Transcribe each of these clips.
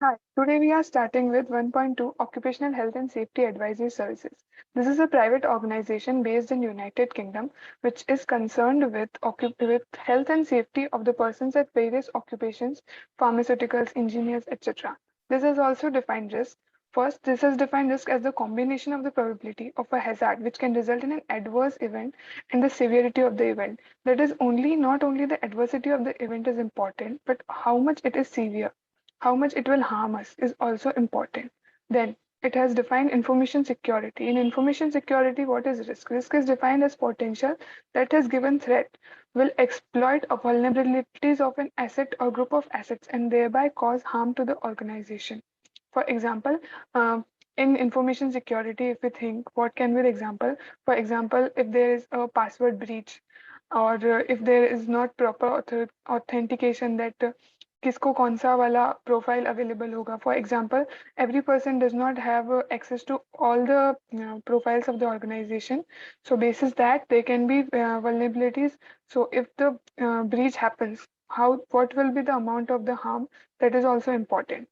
Hi, today we are starting with 1.2 Occupational Health and Safety Advisory Services. This is a private organization based in United Kingdom which is concerned with health and safety of the persons at various occupations, pharmaceuticals, engineers, etc. This has also defined risk. First, this has defined risk as the combination of the probability of a hazard which can result in an adverse event and the severity of the event. That is only not only the adversity of the event is important, but how much it is severe, how much it will harm us is also important. Then it has defined information security. In information security, what is risk? Risk is defined as potential that has given threat will exploit a vulnerabilities of an asset or group of assets and thereby cause harm to the organization. For example, in information security, if we think what can be the example? For example, if there is a password breach or if there is not proper authentication that किसको कौन सा वाला profile available होगा. For example, every person does not have access to all the profiles of the organization. So basis that there can be vulnerabilities. So if the breach happens, what will be the amount of the harm, that is also important.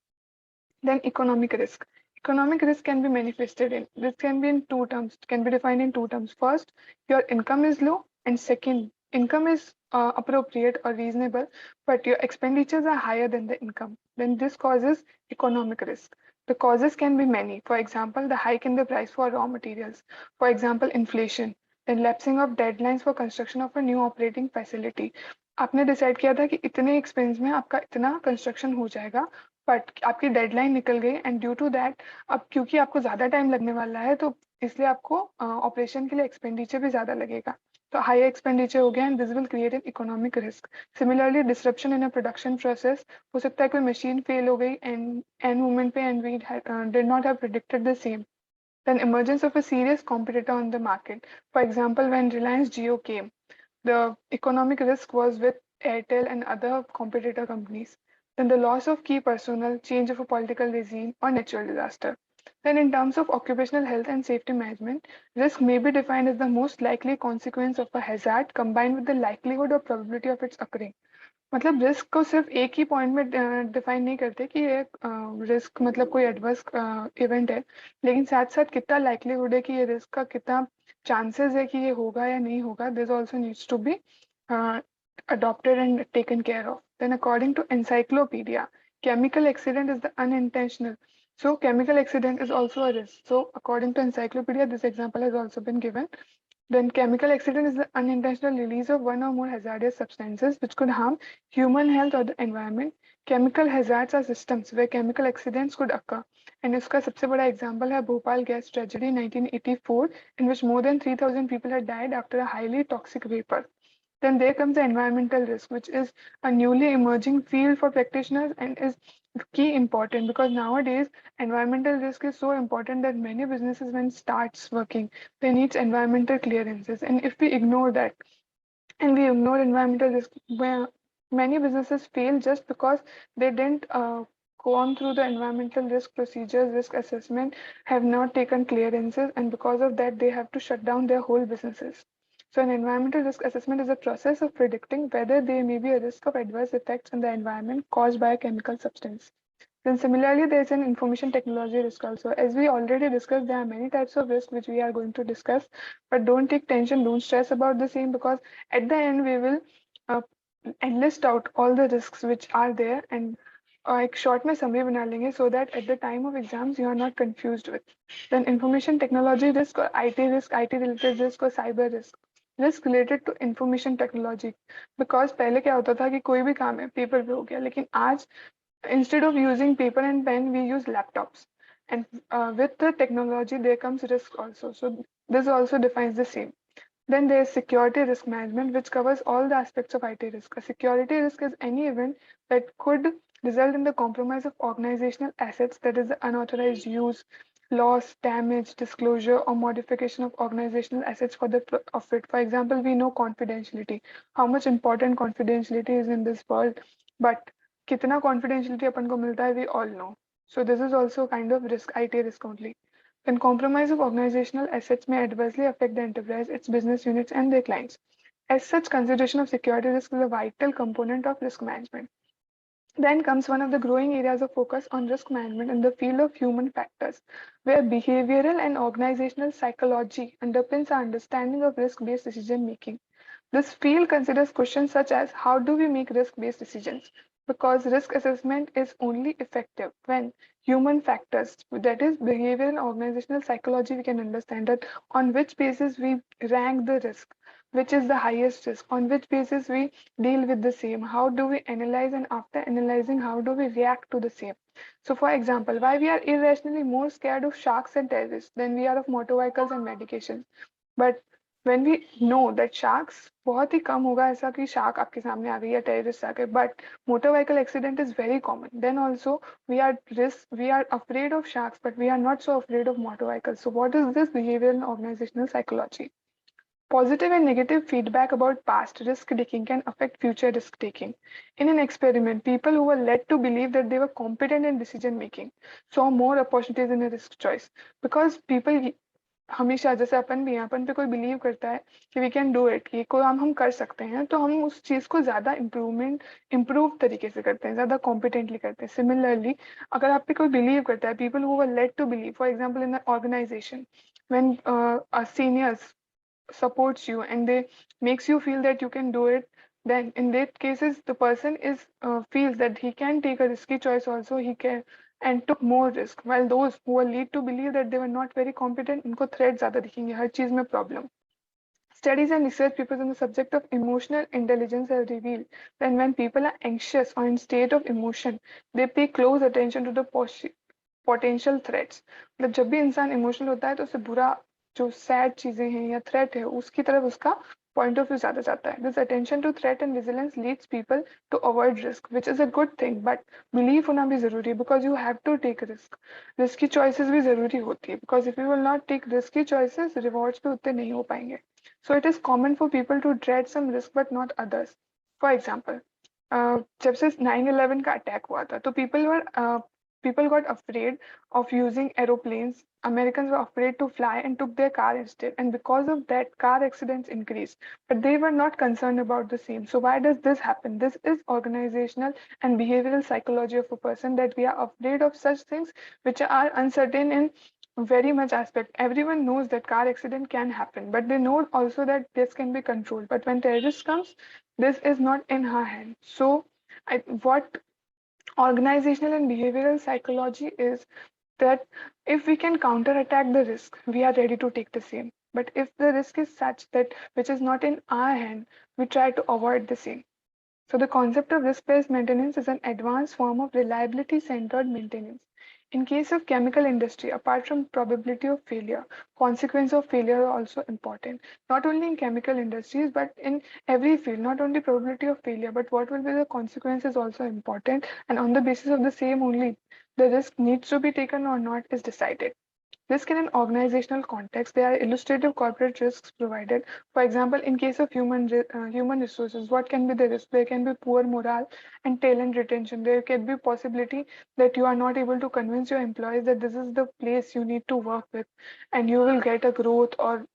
Then economic risk. Economic risk can be manifested in, this can be in two terms, can be defined in two terms. First, your income is low, and second, income is appropriate or reasonable, but your expenditures are higher than the income. Then this causes economic risk. The causes can be many. For example, the hike in the price for raw materials. For example, inflation. Then lapsing of deadlines for construction of a new operating facility. आपने decide किया था कि इतने expense में आपका इतना construction हो जाएगा, बट आपकी डेडलाइन निकल गई एंड ड्यू टू दैट अब क्योंकि आपको ज़्यादा टाइम लगने वाला है तो इसलिए आपको ऑपरेशन के लिए एक्सपेंडिचर भी ज़्यादा लगेगा. तो हाई एक्सपेंडिचर हो गया and this will create an economic risk. Similarly disruption in a production process, हो सकता है कोई मशीन फेल हो गई एंड मोमेंट पे and we did not have predicted the same. Then emergence of a serious competitor on the market. For example, when Reliance Jio came, the economic risk was with Airtel and other competitor companies. Then the loss of key personnel, change of a political regime, or natural disaster. Then, in terms of occupational health and safety management, risk may be defined as the most likely consequence of a hazard combined with the likelihood or probability of its occurring. मतलब risk को सिर्फ एक ही point में define नहीं करते कि ये risk मतलब कोई एडवर्स इवेंट है, लेकिन साथ साथ कितना लाइकलीहुड है कि ये रिस्क का कितना चांसेस है कि ये होगा या नहीं होगा. This also needs to be adopted and taken care of. Then according to encyclopedia, chemical accident is the unintentional. So chemical accident is also a risk. So according to encyclopedia, this example has also been given. Then chemical accident is the unintentional release of one or more hazardous substances which could harm human health or the environment. Chemical hazards are systems where chemical accidents could occur. And इसका सबसे बड़ा example है Bhopal gas tragedy 1984 in which more than 3,000 people had died after a highly toxic vapor. Then there comes the environmental risk, which is a newly emerging field for practitioners and is key important because nowadays environmental risk is so important that many businesses when starts working they need environmental clearances, and if we ignore that and we ignore environmental risk, where many businesses fail just because they didn't go on through the environmental risk procedures, risk assessment, have not taken clearances, and because of that they have to shut down their whole businesses. So an environmental risk assessment is a process of predicting whether there may be a risk of adverse effects on the environment caused by a chemical substance. Then similarly, there is an information technology risk also. As we already discussed, there are many types of risk which we are going to discuss, but don't take tension, don't stress about the same because at the end we will uh, list out all the risks which are there and एक short में summary बना लेंगे so that at the time of exams you are not confused with. Then information technology risk or IT related risk or cyber risk related to information technology. Because पहले क्या होता था कि कोई भी काम है पेपर पे हो गया, लेकिन आज instead of using paper and pen, we use laptops. And with the technology, there comes risk also. So this also defines the same. Then there is security risk management, which covers all the aspects of IT risk. A security risk is any event that could result in the compromise of organizational assets, that is, the unauthorized use, loss, damage, disclosure, or modification of organizational assets for the profit. For example, we know confidentiality, how much important confidentiality is in this world, but कितना confidentiality अपन को मिलता है, we all know. So this is also kind of risk, IT risk only. Then compromise of organizational assets may adversely affect the enterprise, its business units, and their clients. As such, consideration of security risk is a vital component of risk management. Then comes one of the growing areas of focus on risk management in the field of human factors, where behavioral and organizational psychology underpins our understanding of risk-based decision making. This field considers questions such as how do we make risk-based decisions? Because risk assessment is only effective when human factors, that is behavioral and organizational psychology, we can understand that on which basis we rank the risk, which is the highest risk, on which basis we deal with the same, how do we analyze, and after analyzing, how do we react to the same. So, for example, why we are irrationally more scared of sharks and terrorists than we are of motor vehicles and medications. But when we know that sharks, बहुत ही कम होगा ऐसा कि shark आपके सामने आ गई या terrorist आ गए, but motor vehicle accident is very common. Then also we are afraid of sharks, but we are not so afraid of motor vehicles. So what is this behavioral and organizational psychology? Positive and negative feedback about past risk taking can affect future risk taking. In an experiment, people who were led to believe that they were competent in decision making saw more opportunities in a risk choice because people हमेशा जैसे अपन भी हैं, अपन पे कोई believe करता है कि we can do it, ये कोई हम कर सकते हैं, तो हम उस चीज को ज्यादा इम्प्रूव तरीके से करते हैं, ज्यादा कॉम्पिटेंटली करते हैं. सिमिलरली अगर आप पे कोई बिलीव करता है, people who were led to believe, for example in organisation when seniors supports you and they makes you feel that you can do it, then in that cases the person is feels that he can take a risky choice also, he can and took more risk, while those who are lead to believe that they were not very competent, उनको threat ज़्यादा दिखेंगे हर चीज में problem. Studies and research papers on the subject of emotional intelligence have revealed that when people are anxious or in state of emotion, they pay close attention to the potential threats. मतलब जब भी इंसान emotional होता है तो उसे बुरा जो सैड चीजें हैं या थ्रेट है उसकी तरफ उसका पॉइंट ऑफ व्यू ज्यादा जाता है. This attention to threat and vigilance leads people to avoid risk, which is a good thing, but believe होना भी जरूरी है because you have to take risk. Risk की चॉइसेस भी जरूरी होती है because if you will not take risk की चॉइसेस रिवॉर्ड्स भी उतने नहीं हो पाएंगे. So it is common for people to dread some risk but not others. For example जब से 9/11 का अटैक हुआ था तो people got afraid of using aeroplanes. Americans were afraid to fly and took their car instead. And because of that, car accidents increased. But they were not concerned about the same. So why does this happen? This is organizational and behavioral psychology of a person, that we are afraid of such things which are uncertain in very much aspect. Everyone knows that car accident can happen, but they know also that this can be controlled. But when terrorist comes, this is not in her hand. So what organizational and behavioral psychology is that if we can counterattack the risk, we are ready to take the same. But if the risk is such that which is not in our hand, we try to avoid the same. So the concept of risk-based maintenance is an advanced form of reliability-centered maintenance. In case of chemical industry, apart from probability of failure, consequence of failure are also important. Not only in chemical industries, but in every field, not only probability of failure, but what will be the consequences also important. And on the basis of the same only, the risk needs to be taken or not is decided. Risk in an organizational context, there are illustrative corporate risks provided. For example, in case of human resources, what can be the risk? There can be poor morale and talent retention. There can be possibility that you are not able to convince your employees that this is the place you need to work with, and you will get a growth, or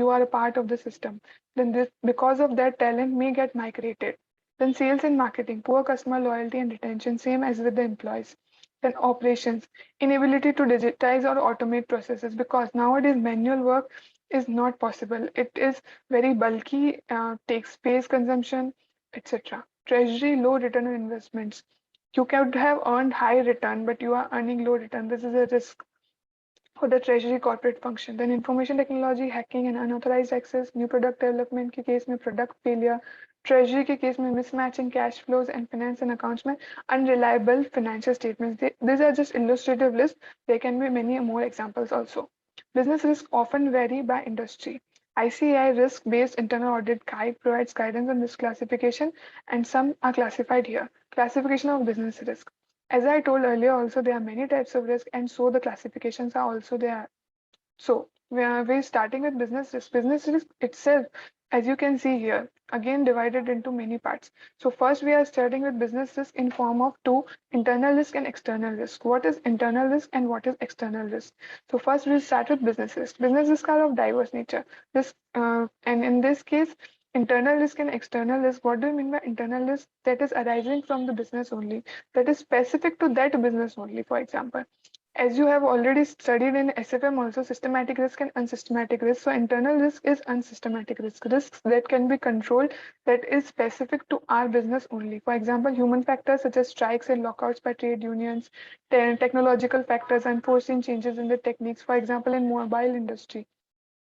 you are a part of the system. Then this, because of that, talent may get migrated. Then sales and marketing, poor customer loyalty and retention, same as with the employees. Then operations, inability to digitize or automate processes, because nowadays manual work is not possible. It is very bulky, takes space consumption, etc. Treasury, low return on investments. You could have earned high return, but you are earning low return. This is a risk for the treasury corporate function. Then information technology, hacking and unauthorized access, new product development के case में product failure, treasury के case में mismatch in cash flows, and finance and accounts में unreliable financial statements. These are just illustrative lists. There can be many more examples also. Business risks often vary by industry. ICAI risk-based internal audit guide provides guidance on risk classification, and some are classified here. Classification of business risk. As I told earlier, also there are many types of risk, and so the classifications are also there. So we're starting with business risk. Business risk itself, as you can see here, again divided into many parts. So first we are starting with business risk in form of two: internal risk and external risk. What is internal risk and what is external risk? So first we'll start with business risk. Business risk are of diverse nature. And in this case, Internal risk and external risk. What do you mean by internal risk? That is arising from the business only, that is specific to that business only. For example, as you have already studied in SFM also, systematic risk and unsystematic risk. So internal risk is unsystematic risk, risks that can be controlled, that is specific to our business only. For example, human factors such as strikes and lockouts by trade unions, technological factors, unforeseen changes in the techniques. For example, in mobile industry,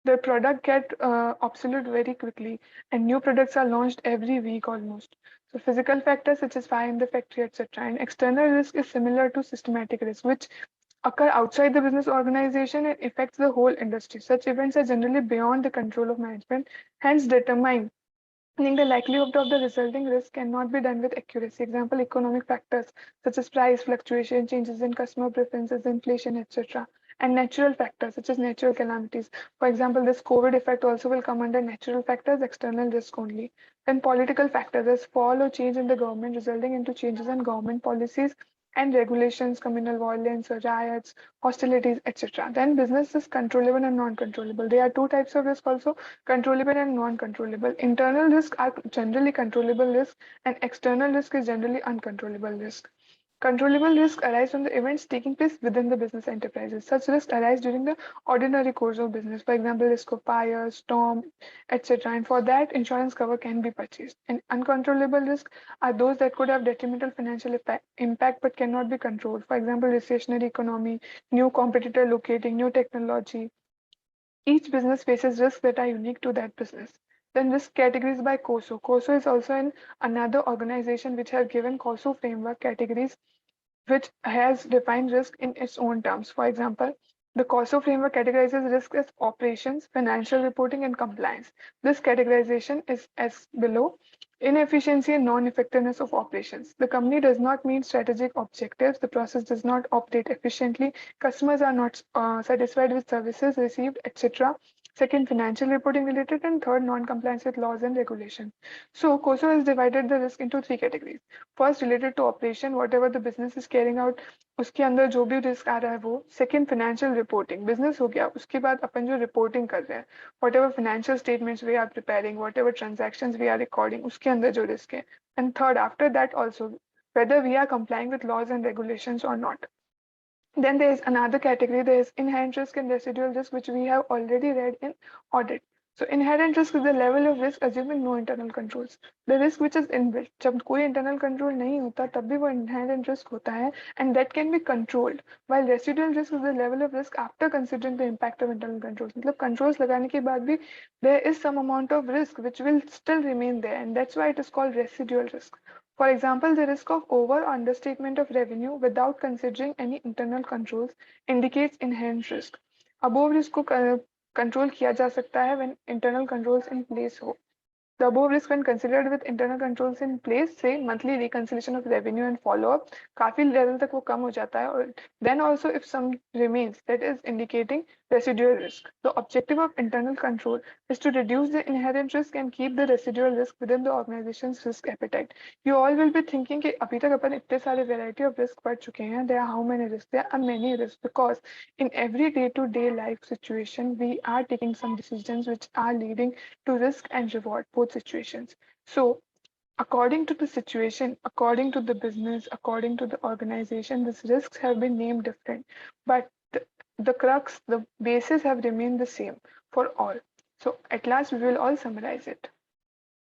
the product get obsolete very quickly, and new products are launched every week almost. So physical factors such as fire in the factory, etc. And external risk is similar to systematic risk, which occur outside the business organization and affects the whole industry. Such events are generally beyond the control of management, hence determine meaning the likelihood of the resulting risk cannot be done with accuracy. Example, economic factors such as price fluctuation, changes in customer preferences, inflation, etc. And natural factors such as natural calamities. For example, this COVID effect also will come under natural factors, external risk only. Then political factors as fall or change in the government resulting into changes in government policies and regulations, communal violence, or riots, hostilities, etc. Then business is controllable and non-controllable. There are two types of risk also, controllable and non-controllable. Internal risks are generally controllable risk and external risk is generally uncontrollable risk. Controllable risks arise from the events taking place within the business enterprises. Such risks arise during the ordinary course of business. For example, risk of fire, storm, etc. And for that, insurance cover can be purchased. And uncontrollable risks are those that could have detrimental financial impact but cannot be controlled. For example, recessionary economy, new competitor locating, new technology. Each business faces risks that are unique to that business. Then risk categories by COSO. COSO is also another organization which has given COSO framework categories which has defined risk in its own terms. For example, the COSO framework categorizes risk as operations, financial reporting, and compliance. This categorization is as below. Inefficiency and non-effectiveness of operations. The company does not meet strategic objectives. The process does not operate efficiently. Customers are not satisfied with services received, etc. Second, financial reporting related, and third, non-compliance with laws and regulations. So, COSO has divided the risk into three categories. First related to operation whatever the business is carrying out, उसके अंदर जो भी risk आ रहा है वो. Second, financial reporting, business हो गया, उसके बाद अपन जो रिपोर्टिंग कर रहे हैं, whatever financial statements we are preparing, whatever transaction we are recording, उसके अंदर जो रिस्क है. And third, after that also whether we are complying with laws and regulations or not. Then there is another category, there is inherent risk and residual risk, which we have already read in audit. So inherent risk is the level of risk assuming no internal controls. The risk which is inbuilt. जब कोई internal control नहीं होता तब भी वो inherent risk होता है, and that can be controlled. While residual risk is the level of risk after considering the impact of internal controls. मतलब controls लगाने के बाद भी there is some amount of risk which will still remain there, and that's why it is called residual risk. For example, the risk of over or understatement of revenue without considering any internal controls indicates inherent risk. Above risk को control किया जा सकता है when internal controls in place हो. The above risk when considered with internal controls in place, say monthly reconciliation of revenue and follow-up, काफी level तक वो कम हो जाता है. और then also if some remains, that is indicating residual risk. The objective of internal control is to reduce the inherent risk and keep the residual risk within the organization's risk appetite. You all will be thinking कि अभी तक अपन इतने सारे variety of risk पढ़ चुके हैं. There are how many risks? There are many risks because in every day-to-day life situation, we are taking some decisions which are leading to risk and reward, both situations. So according to the situation, according to the business, according to the organization, these risks have been named different, but the crux, the basis have remained the same for all. So at last, we will all summarize it.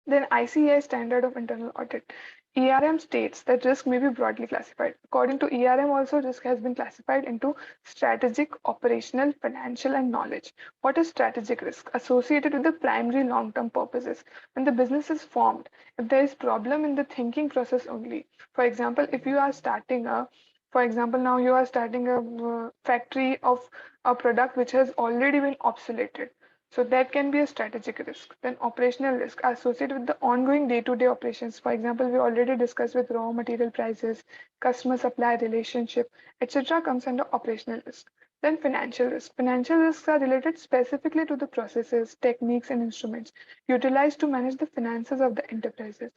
Then ICA standard of internal audit. ERM states that risk may be broadly classified. According to ERM, also risk has been classified into strategic, operational, financial, and knowledge. What is strategic risk? Associated with the primary long-term purposes. When the business is formed, if there is problem in the thinking process only. For example, if you are starting a for example, now you are starting a factory of a product which has already been obsoleted. So that can be a strategic risk. Then operational risk are associated with the ongoing day-to-day operations. For example, we already discussed with raw material prices, customer supply relationship, etc. comes under operational risk. Then financial risk. Financial risks are related specifically to the processes, techniques, and instruments utilized to manage the finances of the enterprises.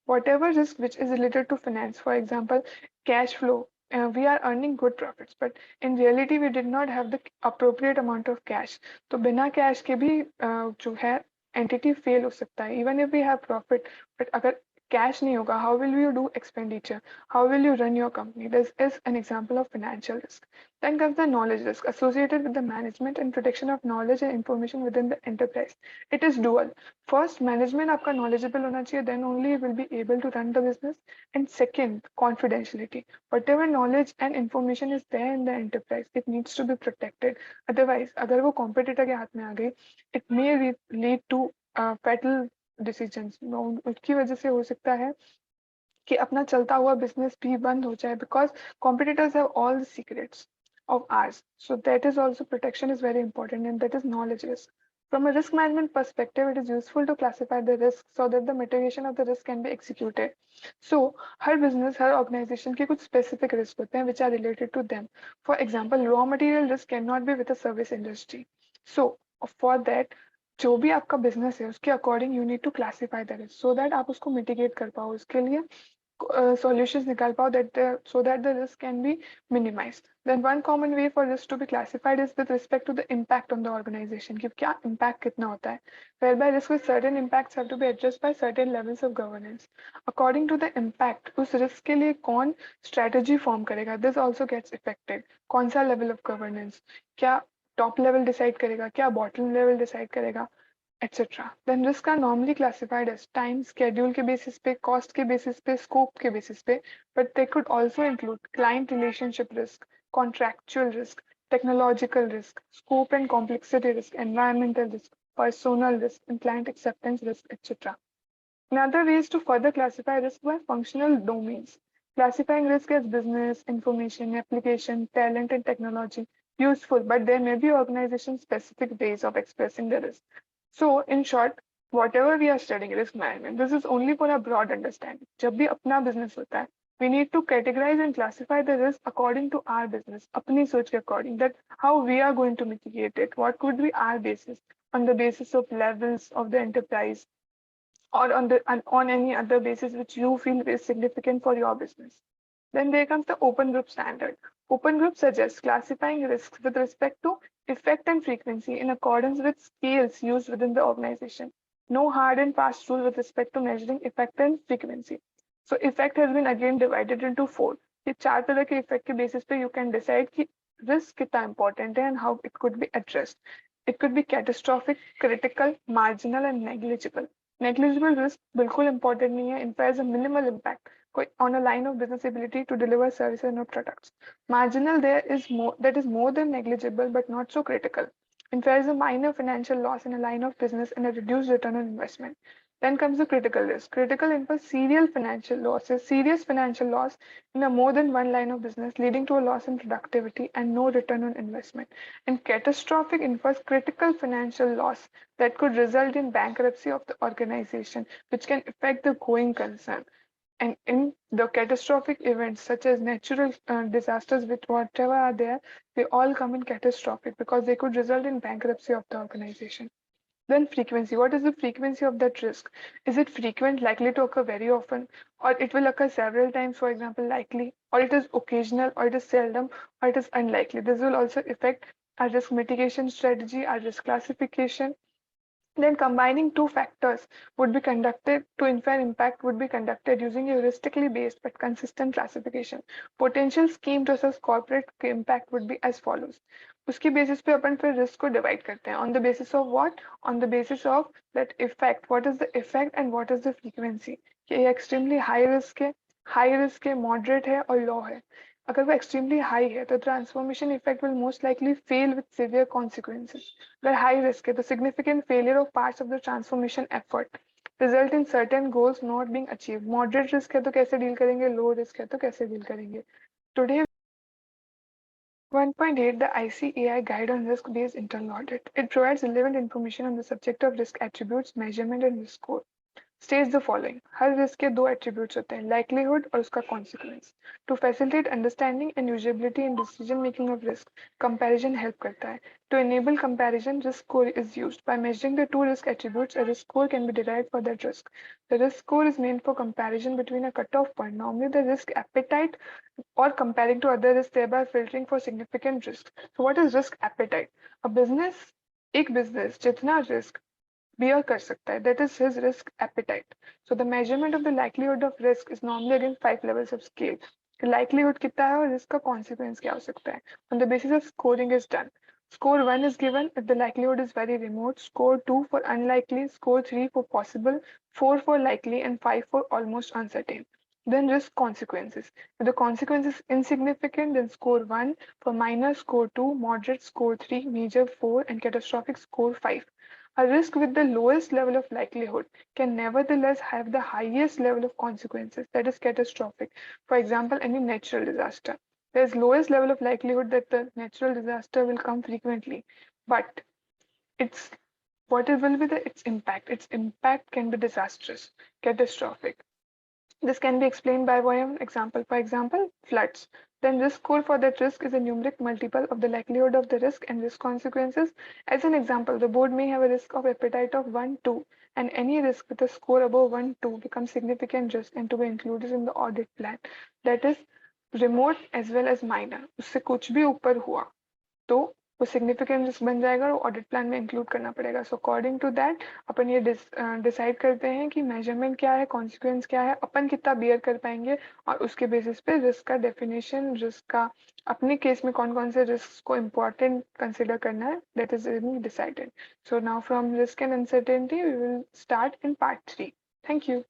Whatever risk which is related to finance, for example, cash flow, we are earning good profits, but in reality we did not have the appropriate amount of cash. तो बिना cash के भी जो है entity fail हो सकता है, even if we have profit, but अगर कैश नहीं होगा, how will you do expenditure, how will you run your company? This is an example of financial risk. Then comes the knowledge risk associated with the management and protection of knowledge and information within the enterprise. It is dual. First, management आपका knowledgeable होना चाहिए, then only you will be able to run the business. And second, confidentiality. Whatever knowledge and information is there in the enterprise, it needs to be protected. Otherwise, अगर वो competitor के हाथ में आ गई, it may lead to fatal decisions. उसकी वजह से हो सकता है कि अपना चलता हुआ बिजनेस भी बंद हो जाए, because competitors have all the secrets of ours. So that is also protection is very important, and that is knowledge risk. From a risk management perspective, it is useful to classify the risks so that the mitigation of the risk can be executed. So her business, her organization के कुछ specific risk होते हैं which are related to them. For example, raw material risk cannot be with the service industry. So for that, जो भी आपका business है उसके according you need to classify the risk so that आप उसको mitigate कर पाओ. उसके लिए solutions निकाल पाओ so that the risk can be minimized. Then one common way for this to be classified is with respect to the impact on the organization, कि क्या impact कितना होता है, whereby risk with certain impacts have to be addressed by certain levels of governance. According to the impact, उस risk के लिए कौन strategy form करेगा, this also gets affected. कौन सा level of governance, क्या top level decide करेगा, क्या bottom level decide करेगा, etc. Then risks are normally classified as time, schedule के basis पे, cost के basis पे, scope के basis पे, but they could also include client relationship risk, contractual risk, technological risk, scope and complexity risk, environmental risk, personal risk, and client acceptance risk, etc. Another way is to further classify risk by functional domains. Classifying risk as business, information, application, talent, and technology useful, but there may be organization-specific ways of expressing the risk. So, in short, whatever we are studying risk management, this is only for a broad understanding. जब भी अपना business होता है, we need to categorize and classify the risk according to our business, अपनी सोच के according, that how we are going to mitigate it, what could be our basis, on the basis of levels of the enterprise, or on any other basis which you feel is significant for your business. Then there comes the open group standard. Open group suggests classifying risks with respect to effect and frequency in accordance with scales used within the organization. No hard and fast rule with respect to measuring effect and frequency. So effect has been again divided into four. ये चार तरह के effect के basis पे you can decide कि risk कितना important है and how it could be addressed. It could be catastrophic, critical, marginal, and negligible. Negligible risk बिल्कुल important नहीं है. It has a minimal impact on a line of business ability to deliver services or products. Marginal there is more, that is more than negligible but not so critical. In fact, is a minor financial loss in a line of business and a reduced return on investment. Then comes the critical risk. Critical infers serious financial loss in a more than one line of business, leading to a loss in productivity and no return on investment. And catastrophic infers critical financial loss that could result in bankruptcy of the organization, which can affect the going concern. And in the catastrophic events such as natural disasters, with whatever are there, they all come in catastrophic because they could result in bankruptcy of the organization. Then frequency. What is the frequency of that risk? Is it frequent, likely to occur very often, or it will occur several times, for example, likely, or it is occasional, or it is seldom, or it is unlikely? This will also affect our risk mitigation strategy, our risk classification. Then combining two factors would be conducted to infer impact would be conducted using a heuristically based but consistent classification. Potential scheme versus corporate impact would be as follows. उसकी basis पे अपन फिर risk को divide करते हैं. On the basis of what? On the basis of that effect. What is the effect and what is the frequency? कि ये extremely high risk है, moderate है और low है. अगर वो extremely high है तो transformation effect will most likely fail with severe consequences. अगर high risk है तो significant failure of parts of the transformation effort result in certain goals not being achieved. Moderate risk है तो कैसे deal करेंगे, low risk है तो कैसे deal करेंगे. Today 1.8 The ICAI Guide on Risk-Based Internal Audit. It provides relevant information on the subject of risk attributes, measurement and risk score. States the following. Her risk के दो attributes होते हैं, likelihood और उसका consequence. To facilitate understanding and usability in decision making of risk, comparison help करता है. To enable comparison, risk score is used. By measuring the two risk attributes, a risk score can be derived for that risk. The risk score is meant for comparison between a cutoff point, normally the risk appetite, or comparing to other risks, thereby filtering for significant risk. So what is risk appetite? A business, एक business जितना risk bear कर सकता है, that is his risk appetite. So the measurement of the likelihood of risk is normally against 5 levels of scale. Likelihood कितना है और risk का consequence क्या हो सकता है. On the basis of scoring is done. Score 1 is given if the likelihood is very remote, score 2 for unlikely, score 3 for possible, 4 for likely, and 5 for almost uncertain. Then risk consequences. If the consequence is insignificant, then score 1, for minor score 2, moderate score 3, major 4, and catastrophic score 5. A risk with the lowest level of likelihood can nevertheless have the highest level of consequences, that is catastrophic. For example, any natural disaster. There is lowest level of likelihood that the natural disaster will come frequently, but it's what it will be the its impact. Its impact can be disastrous, catastrophic. This can be explained by one example. For example, floods. Then risk score for that risk is a numeric multiple of the likelihood of the risk and risk consequences. As an example, the board may have a risk of appetite of 1, 2, and any risk with a score above 1, 2 becomes significant risk and to be included in the audit plan. That is remote as well as minor. उससे कुछ भी ऊपर हुआ तो वो significant risk बन जाएगा और ऑडिट प्लान में इंक्लूड करना पड़ेगा. सो अकॉर्डिंग टू दैट अपन ये डिसाइड करते हैं कि मेजरमेंट क्या है, कॉन्सिक्वेंस क्या है, अपन कितना बियर कर पाएंगे और उसके बेसिस पे रिस्क का डेफिनेशन, रिस्क का अपने केस में कौन कौन से रिस्क को इम्पोर्टेंट कंसिडर करना है, that is decided. So now from risk and uncertainty we will start in part 3. Thank you.